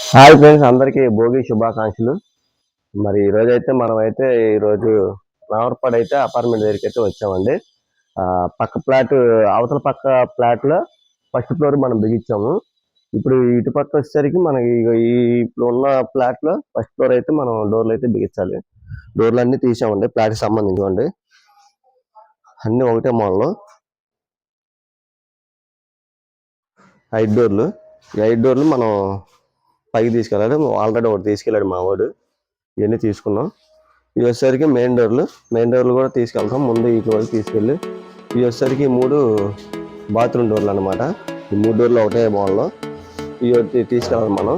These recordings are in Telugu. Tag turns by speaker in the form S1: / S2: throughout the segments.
S1: హాయ్ ఫ్రెండ్స్, అందరికీ భోగి శుభాకాంక్షలు. మరి ఈరోజైతే మనమైతే ఈరోజు నావర్పాడు అయితే అపార్ట్మెంట్ దగ్గరికి అయితే వచ్చామండి. పక్క ఫ్లాట్, అవతల పక్క ఫ్లాట్లో ఫస్ట్ ఫ్లోర్ మనం బిగించాము. ఇప్పుడు ఇటు పక్క వచ్చేసరికి మనకి ఈ ఇప్పుడు ఉన్న ఫ్లాట్లో ఫస్ట్ ఫ్లోర్ అయితే మనం డోర్లు అయితే బిగించాలి. డోర్లు అన్నీ తీసామండి, ఫ్లాట్కి సంబంధించినవండి. అన్నీ ఒకటే మోడల్ 5 డోర్లు. ఈ 5 డోర్లు మనం పైకి తీసుకెళ్ళాలి. ఆల్రెడీ ఒకటి తీసుకెళ్ళాడు మా వాడు, ఇవన్నీ తీసుకున్నాం. ఇవి వచ్చేసరికి మెయిన్ డోర్లు కూడా తీసుకెళ్తాం. ముందు వీటి వరకు తీసుకెళ్ళి ఇవి వచ్చేసరికి 3 బాత్రూమ్ డోర్లు అనమాట. ఈ 3 డోర్లు ఒకటే మోడల్. ఇవి తీసుకెళ్ళాలి మనం.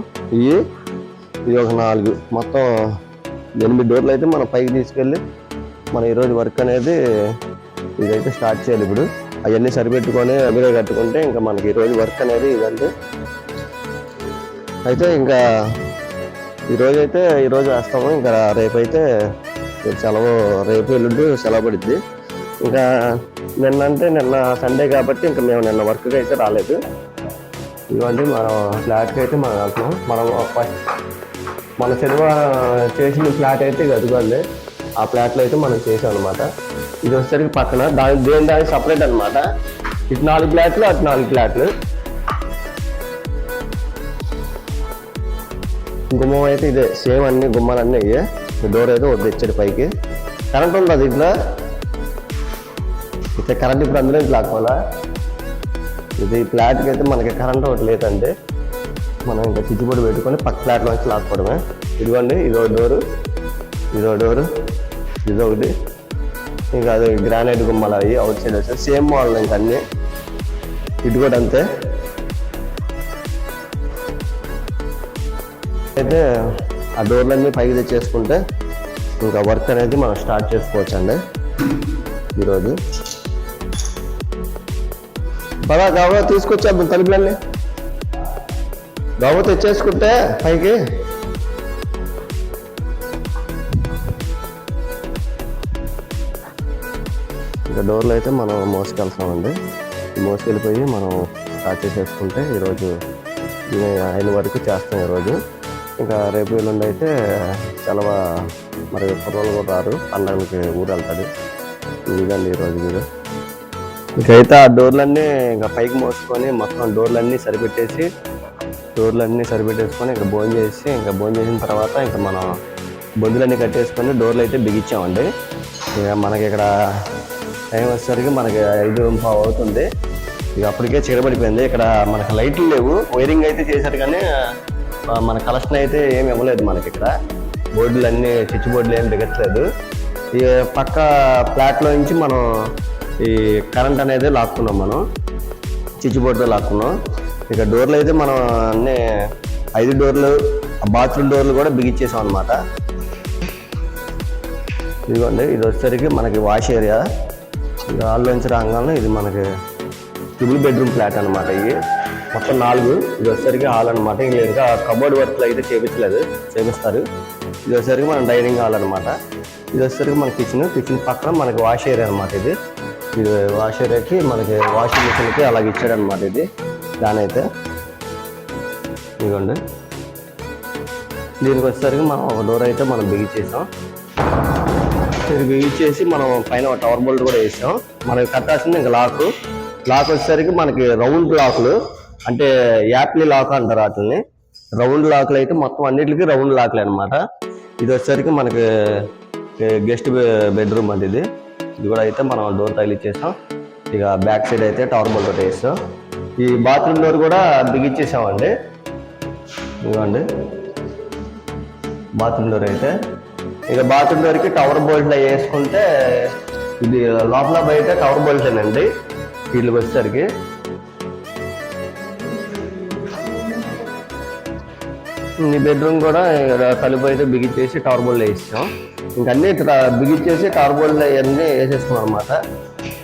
S1: ఇది ఒక 4, మొత్తం 8 డోర్లు అయితే మనం పైకి తీసుకెళ్ళి మనం ఈరోజు వర్క్ అనేది ఇదైతే స్టార్ట్ చేయాలి. ఇప్పుడు అవన్నీ సరిపెట్టుకొని అభిగా కట్టుకుంటే ఇంకా మనకి ఈరోజు వర్క్ అనేది ఇదంటే అయితే ఇంకా ఈరోజు వేస్తాము. ఇంకా రేపైతే సెలవు, రేపు ఎల్లుండి సెలవు పడుద్ది. ఇంకా నిన్న సండే కాబట్టి ఇంకా మేము నిన్న వర్క్కి అయితే రాలేదు. ఇవ్వండి మనం ఫ్లాట్కి అయితే మనం వెళ్తున్నాం. మన శనివారం చేసిన ఫ్లాట్ అయితే గదిగోండి, ఆ ఫ్లాట్లో అయితే మనం చేసాం అనమాట. ఇది వచ్చేసరికి పక్కన దానికి సపరేట్ అనమాట. ఇటు 4 ఫ్లాట్లు, అటు 4 ఫ్లాట్లు. గుమ్మం అయితే ఇదే సేమ్, అన్ని గుమ్మాలన్నీ అయ్యే. డోర్ అయితే ఒకటి తెచ్చాడు పైకి. కరెంట్ ఉందా దీంట్లో? ఇట్లా కరెంట్ ఇప్పుడు అందులో లాక్కోవాలా? ఇది ఫ్లాట్కి అయితే మనకి కరెంట్ ఒకటి లేదండి. మనం ఇంకా స్విచ్ బోర్డు పెట్టుకొని పక్క ఫ్లాట్లో వచ్చి లాక్కోవడమే. ఇదిగోండి, ఇదో డోరు, ఇదొకటి. ఇంకా అది గ్రానైట్ గుమ్మాలు అవి అవుట్ సైడ్ వచ్చాయి. సేమ్ మోడల్ ఇంకా అన్నీ. ఇటు కూడా అంతే. అయితే ఆ డోర్లన్నీ పైకి తెచ్చేసుకుంటే ఇంకా వర్క్ అనేది మనం స్టార్ట్ చేసుకోవచ్చు అండి ఈరోజు. బాగా గవ తీసుకొచ్చేద్దాం తలుపులన్నీ. గవ తెచ్చేసుకుంటే పైకి ఇంకా డోర్లు అయితే మనం మోసుకెళ్తామండి. మోసుకెళ్ళిపోయి మనం స్టార్ట్ చేసేసుకుంటే ఈరోజు 5 వరకు చేస్తాం ఈరోజు. ఇంకా రేపు ఎల్లుండి అయితే సెలవు. మరి కుర్రోళ్ళు కూడా రారు, పండగలకి ఊరు వెళ్తాడు. ఇదండి ఈరోజు మీరు. ఇంకైతే ఆ డోర్లన్నీ ఇంకా పైకి మోసుకొని మొత్తం డోర్లన్నీ సరిపెట్టేసుకొని ఇంకా భోజనం చేసి, ఇంకా భోజనం చేసిన తర్వాత ఇంకా మనం బొందులన్నీ కట్టేసుకొని డోర్లు అయితే బిగించామండి. ఇక మనకి ఇక్కడ టైం వచ్చేసరికి మనకి 5:15 అవుతుంది. ఇక అప్పటికే చీడబడిపోయింది. ఇక్కడ మనకి లైట్లు లేవు, వైరింగ్ అయితే చేశారు కానీ మన కలెక్షన్ అయితే ఏమి ఇవ్వలేదు మనకి. ఇక్కడ బోర్డులు అన్నీ, స్విచ్ బోర్డులు ఏమి బిగట్లేదు. ఈ పక్క ఫ్లాట్లో నుంచి మనం ఈ కరెంట్ అనేది లాక్కున్నాం, మనం స్విచ్ బోర్డులో లాక్కున్నాం. ఇక డోర్లు అయితే మనం అన్నీ 5 డోర్లు, బాత్రూమ్ డోర్లు కూడా బిగించేసాం అనమాట. ఇదిగోండి, ఇది వచ్చేసరికి మనకి వాష్ ఏరియా. ఇక హాల్లోంచి రాగానే ఇది మనకి ట్రిపుల్ బెడ్రూమ్ ఫ్లాట్ అనమాట. ఇవి మొత్తం 4. ఇది వచ్చేసరికి హాల్ అనమాట. ఇంకా కబోర్డ్ వర్క్లు అయితే చేపిస్తారు. ఇది వచ్చేసరికి మన డైనింగ్ హాల్ అనమాట. ఇది వచ్చేసరికి మన కిచెన్ పక్కన మనకి వాష్ ఏరియా అనమాట. ఇది వాష్ ఏరియాకి మనకి వాషింగ్ మిషన్కి అలాగ ఇచ్చాడనమాట. ఇది దాని అయితే ఇదిగోండి. దీనికి వచ్చేసరికి మనం ఒక డోర్ అయితే మనం బిగించేసాం. ఇది బిగించేసి మనం పైన ఒక టవర్ బోల్ట్ కూడా వేసాం. మనకి కట్టాల్సింది ఇంకా లాక్ వచ్చేసరికి మనకి రౌండ్ లాకులు, అంటే యాప్లీ లాక్ అంటారు వాటిని. రౌండ్ లాక్లు అయితే మొత్తం అన్నిటికీ రౌండ్ లాక్లే అనమాట. ఇది వచ్చేసరికి మనకి గెస్ట్ బెడ్రూమ్ అండి. ఇది కూడా అయితే మనం డోర్ తగిలిచ్చేసాం. ఇక బ్యాక్ సైడ్ అయితే టవర్ బోల్ట్ ఒకటి వేస్తాం. ఈ బాత్రూమ్ డోర్ కూడా బిగించేసామండి. ఇదిగోండి బాత్రూమ్ డోర్ అయితే. ఇక బాత్రూమ్ డోర్కి టవర్ బోల్ట్లు వేసుకుంటే ఇది లోపల బయట టవర్ బోల్టేనండి వీళ్ళకి వచ్చేసరికి. ఈ బెడ్రూమ్ కూడా తలుపు అయితే బిగించేసి టవర్ బోల్ట్ వేసాం. ఇంకన్నీ ఇట్లా బిగించేసి టవర్ బోల్ట్ అవన్నీ వేసేసుకున్నాం అనమాట.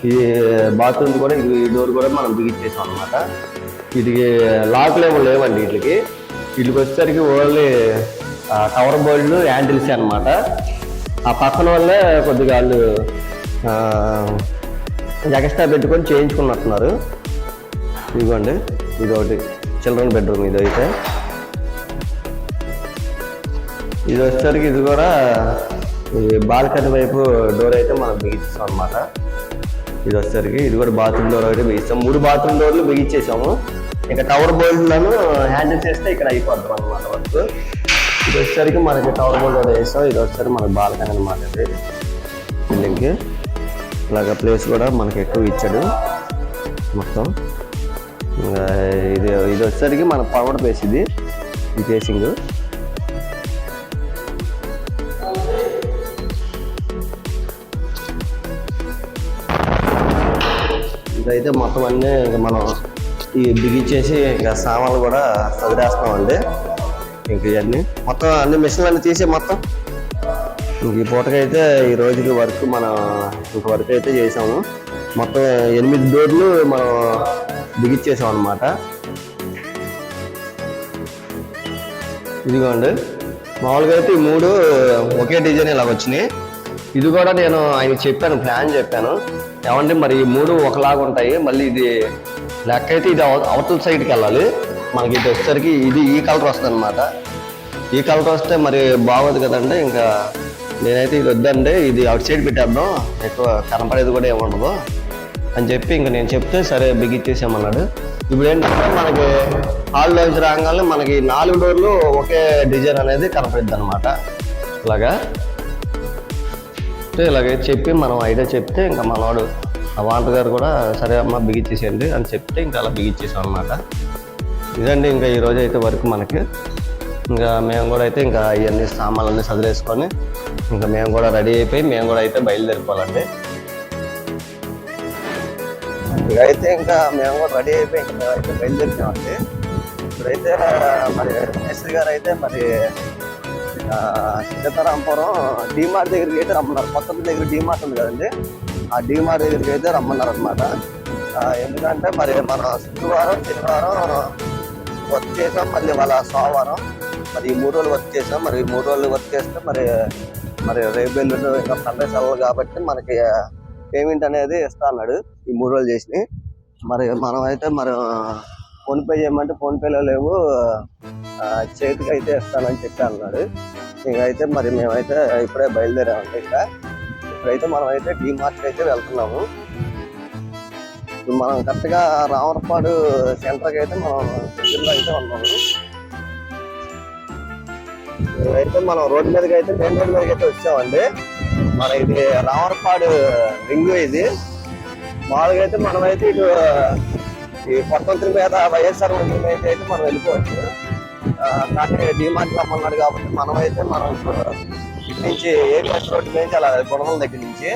S1: ఈ బాత్రూమ్ కూడా ఈ డోర్ కూడా మనం బిగించేసాం అనమాట. వీటికి లాక్లు ఏమో లేవండి. వీటికి వచ్చేసరికి ఓన్లీ టవర్ బోల్ట్లు, హ్యాండిల్స్ అనమాట. ఆ పక్కన వాళ్ళే కొద్దిగా వాళ్ళు ఎక్స్ట్రా పెట్టుకొని చేయించుకున్నట్టున్నారు. ఇదిగోండి, ఇది ఒకటి చిల్డ్రన్ బెడ్రూమ్. ఇదైతే ఇది వచ్చేసరికి ఇది కూడా ఈ బాల్కనీ వైపు డోర్ అయితే మనం బిగించాం అనమాట. ఇది వచ్చేసరికి ఇది కూడా బాత్రూమ్ డోర్ అయితే బిగిస్తాం. 3 బాత్రూమ్ డోర్లు బిగించేసాము. ఇంకా టవర్ బోల్డ్లను హ్యాండిల్ చేస్తే ఇక్కడ అయిపోద్దాం అనమాట వర్క్. ఇది వచ్చేసరికి మనకి టవర్ బోల్డ్ కూడా వేస్తాం. ఇది వచ్చేసరికి మనకి బాల్కనీ అనమాట. ఇది బిల్డింగ్కి ఇలాగ ప్లేస్ కూడా మనకి ఎక్కువ ఇచ్చాడు మొత్తం. ఇది ఇది వచ్చేసరికి మన పవర్ ప్లేస్ ఇది ఈ ఫేసింగ్. ఇదైతే మొత్తం అన్నీ ఇంకా మనం ఈ బిగించేసి ఇంకా సామాన్లు కూడా సదిరేస్తామండి. ఇంక ఇవన్నీ మొత్తం అన్ని మిషన్లు అన్నీ తీసి మొత్తం ఇంక ఈ పూటకైతే ఈ రోజుకి వర్క్ మనం ఇంక వర్క్ అయితే చేసాము. మొత్తం 8 డోర్లు మనం బిగించేసాం అనమాట. ఇదిగోండి మామూలుగా అయితే ఈ 3 ఒకే డిజైన్ ఇలా వచ్చినాయి. ఇది కూడా నేను ఆయన చెప్పాను, ప్లాన్ చెప్పాను. ఏమంటే మరి ఈ 3 ఒకలాగా ఉంటాయి, మళ్ళీ ఇది లెక్క అయితే ఇది అవతల సైడ్కి వెళ్ళాలి. మనకి ఇది వచ్చేసరికి ఇది ఈ కలర్ వస్తుంది అనమాట. ఈ కలర్ వస్తే మరి బాగోదు కదండి. ఇంకా నేనైతే ఇది వద్దండి, ఇది అవుట్ సైడ్ పెట్టేద్దాం, ఎక్కువ కనపడేది కూడా ఏముండదు అని చెప్పి ఇంకా నేను చెప్తే సరే బిగిచ్చేసామన్నాడు. ఇప్పుడు ఏంటంటే మనకి హాల్లోంచి రాగానే మనకి 4 డోర్లు ఒకే డిజైన్ అనేది కనపడుద్ది అనమాట. ఇలాగైతే చెప్పి మనం ఐడియా చెప్తే ఇంకా మనవాడు ఆ వాంటర్ గారు కూడా సరే అమ్మ బిగిచ్చేసేయండి అని చెప్తే ఇంకా అలా బిగిచ్చేసాం అనమాట. ఇదండి ఇంకా ఈరోజు అయితే వరకు మనకి. ఇంకా మేము కూడా అయితే ఇంకా ఇవన్నీ సామాన్లన్నీ సదిరేసుకొని ఇంకా మేము కూడా రెడీ అయిపోయి మేము కూడా అయితే బయలుదేరిపోవాలండి. ఇకైతే ఇంకా మేము కూడా రెడీ అయిపోయి ఇంకా మేమైతే బయలుదేరినామండి. ఇప్పుడైతే మరి మేస్త్రి గారు అయితే మరి సీతారాంపురం డీమార్ట్ దగ్గరికి అయితే రమ్మన్నారు. కొత్త దగ్గర డీమార్ట్ ఉంది కదండి, ఆ డీమార్ట్ దగ్గరికి అయితే రమ్మన్నారు అనమాట. ఎందుకంటే మరి మనం శుక్రవారం శనివారం వర్క్ చేసాం, మళ్ళీ వాళ్ళ సోమవారం మరి ఈ 3 రోజులు వర్క్ చేసాం. మరి 3 రోజులు వర్క్ చేస్తే మరి రేపు ఎల్లుండి ఇంకా పండుగ సెలవు కాబట్టి మనకి పేమెంట్ అనేది ఇస్తా అన్నాడు ఈ 3 రోజులు చేసి. మరి మనం అయితే మరి ఫోన్పే చేయమంటే ఫోన్పేలో లేవు, చేతికి అయితే ఇస్తానని చెప్పి అన్నాడు. ఇంకైతే మరి మేమైతే ఇప్పుడే బయలుదేరామంటే ఇప్పుడైతే మనం అయితే డీమార్ట్కి అయితే వెళ్తున్నాము. ఇప్పుడు మనం కరెక్ట్గా రామరపాడు సెంటర్కి అయితే మనం దగ్గరలో అయితే ఉన్నాము. అయితే మనం రోడ్డు మీదకి అయితే మెయిన్ రోడ్డు మీదకి అయితే వచ్చామండి. మన ఇది రామరపాడు రింగ్. ఇది మామూలుగా అయితే మనమైతే ఇటు ఈ పట్టణం మీద వైఎస్ఆర్ మంత్రి మీద అయితే మనం వెళ్ళిపోవచ్చు. కానీ డీమార్ట్ రమ్మన్నాడు కాబట్టి మనమైతే మనం ఇటు నుంచి ఏపీఎస్ రోడ్డు నుంచి అలా గుణదల దగ్గర నుంచి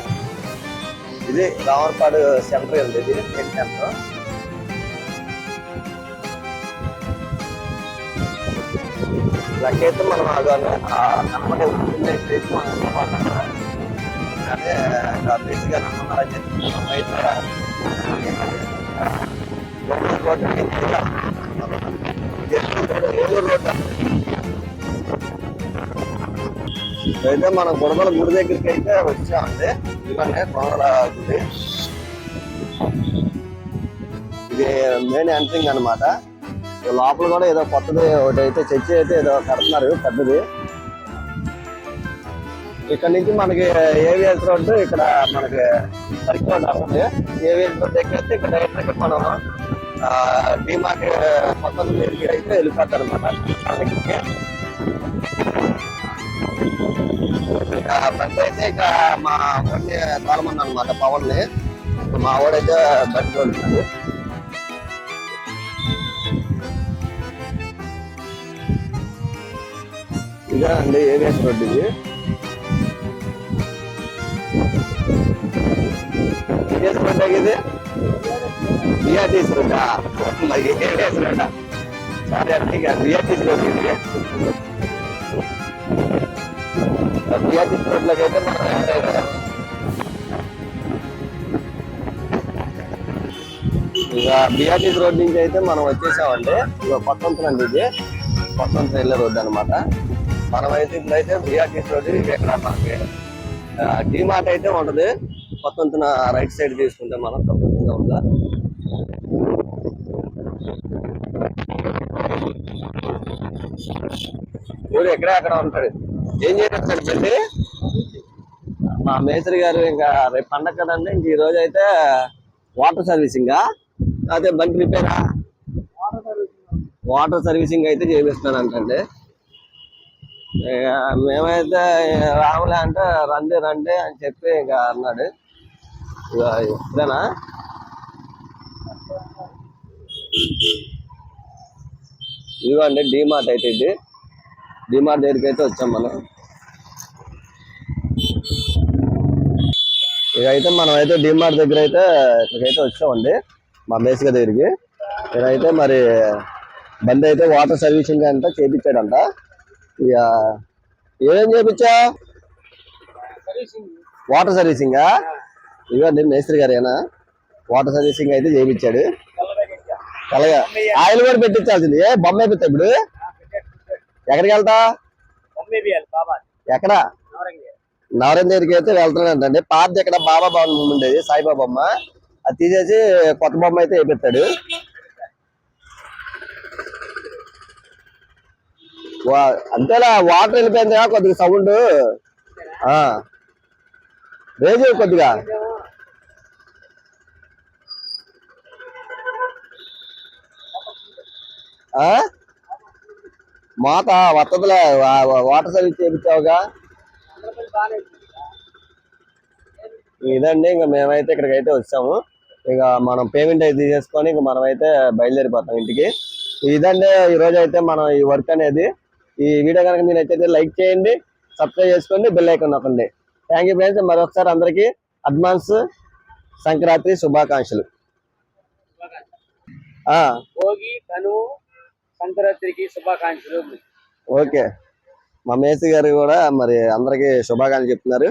S1: ఇది రామరపాడు సెంటర్ ఉంది. ఇది మెయిన్ సెంటర్. ఇలాగైతే మనం కనపడే కానీ బేసిక్గా నమ్మన్నారని చెప్పి అయితే మనం గుణదల గుడి దగ్గరికి అయితే వచ్చామండి. ఇవన్నీ గుణదల గుడి, ఇది మెయిన్ ఎంట్రింగ్ అనమాట. లోపల కూడా ఏదో కొత్తది ఒకటి అయితే చర్చి అయితే ఏదో కడుతున్నారు పెద్దది. ఇక్కడ నుంచి మనకి ఏవిఎస్ రోడ్డు ఇక్కడ మనకి సర్కిల్ ఉంటుంది. ఏవిఎస్ రోడ్డు దగ్గర ఇక్కడ డైరెక్ట్ మనం డీమార్ట్ మొత్తం అయితే వెళ్ళిపోతారు అనమాట. బండి అయితే ఇక మా బండి తోలమన్నా అనమాట పవన్ని. మా వాడైతే బండి తోలుతున్నాడు. ఇదే అండి ఏవిఎస్ రోడ్డు. ఇది ఏవిఎస్ రోడ్ ఇది బిఆర్టీసీ రోడ్డా? మరి ఏవిఎస్ రోడ్డా? సరే అంటే ఇక బిఆర్టీసీ రోడ్ ఇది. బిఆర్టీసీ రోడ్లోకి అయితే మనం ఇక బిఆర్టీసీ రోడ్ నుంచి అయితే మనం వచ్చేసామండి. ఇక కొత్తంతునండి, ఇది కొత్తంత వెళ్ళే రోడ్డు అనమాట. మనమైతే ఇప్పుడైతే బిఆర్టీసీ రోడ్డు ఇక్కడ మనకి డీమార్ట్ అయితే ఉంటుంది. కొత్తంతున రైట్ సైడ్ తీసుకుంటే మనం తప్పకుండా ఉందా. ఊరు ఎక్కడే అక్కడ ఉంటాడు. ఏం చేస్తాడంటే మా మేస్త్రి గారు ఇంకా రేపు పండగ కదండి, ఇంక ఈ రోజు అయితే వాటర్ సర్వీసింగా అదే బండి రిపేరా వాటర్ సర్వీసింగ్ అయితే చేపిస్తాడంటండి. ఇక మేమైతే రాములే అంటే రండి రండి అని చెప్పి ఇక అన్నాడు. ఇక ఇప్పుడేనా ఇదిగోండి డిమార్ట్ అయితే, ఇది డిమార్ట్ దగ్గరికి అయితే వచ్చాం మనం. ఇక అయితే మనం అయితే డిమార్ట్ దగ్గర అయితే ఇక్కడికైతే వచ్చామండి మా మేస్త్రి దగ్గరికి. ఇక్కడైతే మరి బండి అయితే వాటర్ సర్వీసింగ్ అంతా చేపించాడంట. ఇక ఏమేం చేపించా? వాటర్ సర్వీసింగా? ఇవ్వండి మేస్త్రి గారేనా వాటర్ సర్వీసింగ్ అయితే చేయించాడు. అలాగా ఆయిల్ కూడా పెట్టించాల్సింది. ఏ బొమ్మ అయిపోతా ఇప్పుడు ఎక్కడికి వెళ్తా? ఎక్కడ? నవరేంద్ర దగ్గరికి అయితే వెళ్తున్నాడంటండి. పాతది ఎక్కడ బాబా భవన్ ఉండేది సాయిబాబా బొమ్మ, అది తీసేసి కొత్త బొమ్మ అయితే వేపిస్తాడు. అంతేలా వాటర్ వెళ్ళిపోయింది కొద్దిగా సౌండ్ రేజు కొద్దిగా. మాత వత్తదులే, వాటర్ సర్వీస్ చేయించావుగా. ఇదండి ఇంకా మేమైతే ఇక్కడికైతే వచ్చాము. ఇక మనం పేమెంట్ అయితే తీసేసుకొని ఇంక మనమైతే బయలుదేరిపోతాం ఇంటికి. ఇదండి ఈరోజు అయితే మనం ఈ వర్క్ అనేది. ఈ వీడియో కనుక మీరు అయితే లైక్ చేయండి, సబ్స్క్రైబ్ చేసుకోండి, బెల్ ఐకాన్ నొక్కండి. Thank you friends. మరొకసారి అందరికీ అడ్వాన్స్ సంక్రాంతి శుభాకాంక్షలు.
S2: భోగి కనుమ సంక్రాంతికి శుభాకాంక్షలు.
S1: ఓకే, మా మేస్త్రి గారు కూడా మరి అందరికి శుభాకాంక్షలు చెప్తున్నారు.